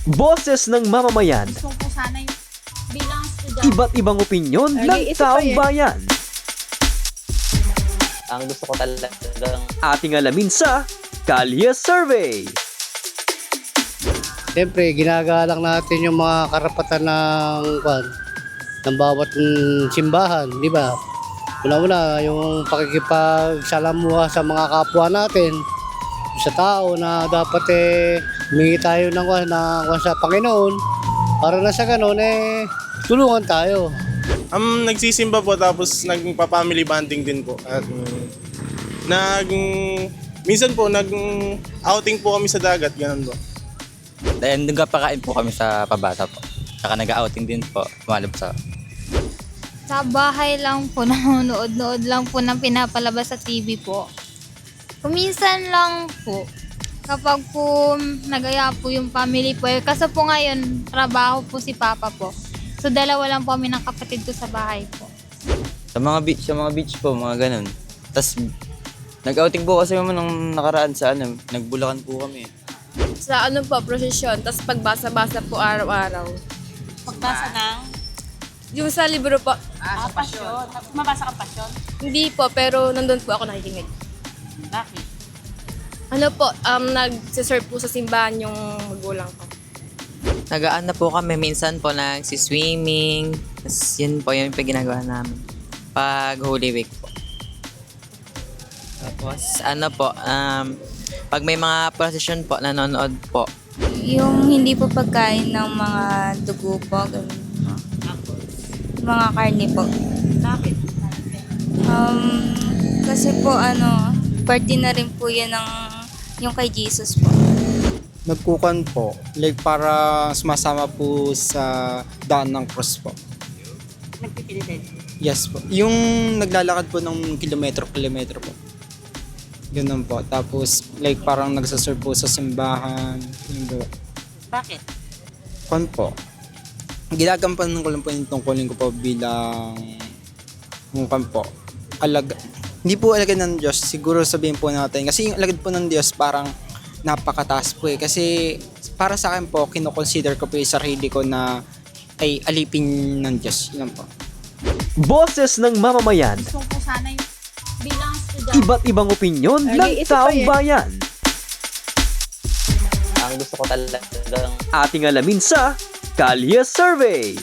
Boses ng mamamayan, Gusto ko sana yung bilang estudyante. iba't ibang opinyon ng taong bayan. Ang gusto ko talagang Ating alamin sa Kalye Survey. Siyempre, ginagalang natin yung mga karapatan ng bawat simbahan, di ba? Una-una, yung pakikipagsalamuha sa mga kapwa natin, sa tao na dapat humingi tayo ng sa Panginoon para na sa ganun, tulungan tayo. Nagsisimba po tapos nagpa-family bonding din po. At minsan po outing po kami sa dagat, ganun po. Dahil nagpapakain po kami sa pabata po. Saka nag-outing din po, tumalab sa... Sa bahay lang po, nanonood-nood lang po ng pinapalabas sa TV po. Kuminsan lang po, kapag po nagaya po yung family po. Kasi po ngayon, trabaho po si Papa po. So dalawa lang po kami ng kapatid ko sa bahay po. Sa mga beach po, mga ganun. Tapos, nag-outing po kasi naman nung nakaraan sa nagbulakan po kami. Sa prosesyon, tapos pagbasa-basa po araw-araw. Pagbasa ng? Yung sa libro po, Sa pasyon. Mabasa ka pasyon? hindi po, pero nandun po ako nakikinig. Bakit? Nag-serve po sa simbahan yung magulang ko. Nagaan na po kami, minsan po nagsiswimming. Tapos yun po yung ginagawa namin pag Holy Week po. Tapos pag may mga procession po, nanonood po. Yung hindi po pagkain ng mga dugo po, ganun po. Mga karne po. Bakit? Kasi po party na rin po yan ng yung kay Jesus po. Nagkukan po, like para sumasama po sa daan ng cross po. Nagpipilitin? Yes po. Yung naglalakad po ng kilometro po. Ganun po. Tapos like parang nagsaserve po sa simbahan. Yung Bakit? Kan po. Ginagampanan ko lang po yung tungkulin ko po bilang kan po. Hindi po alagad ng Diyos, siguro sabihin po natin. Kasi yung alagad po ng Diyos parang napakataas po Kasi para sa akin po, kinoconsider ko po yung sarili ko na ay alipin ng Diyos. Yun po. Boses ng mamamayan, Gusto ko sana yung bilang estudyante. iba't ibang opinyon ng taong bayan. ang gusto ko talagang Ating alamin sa Kalye Survey.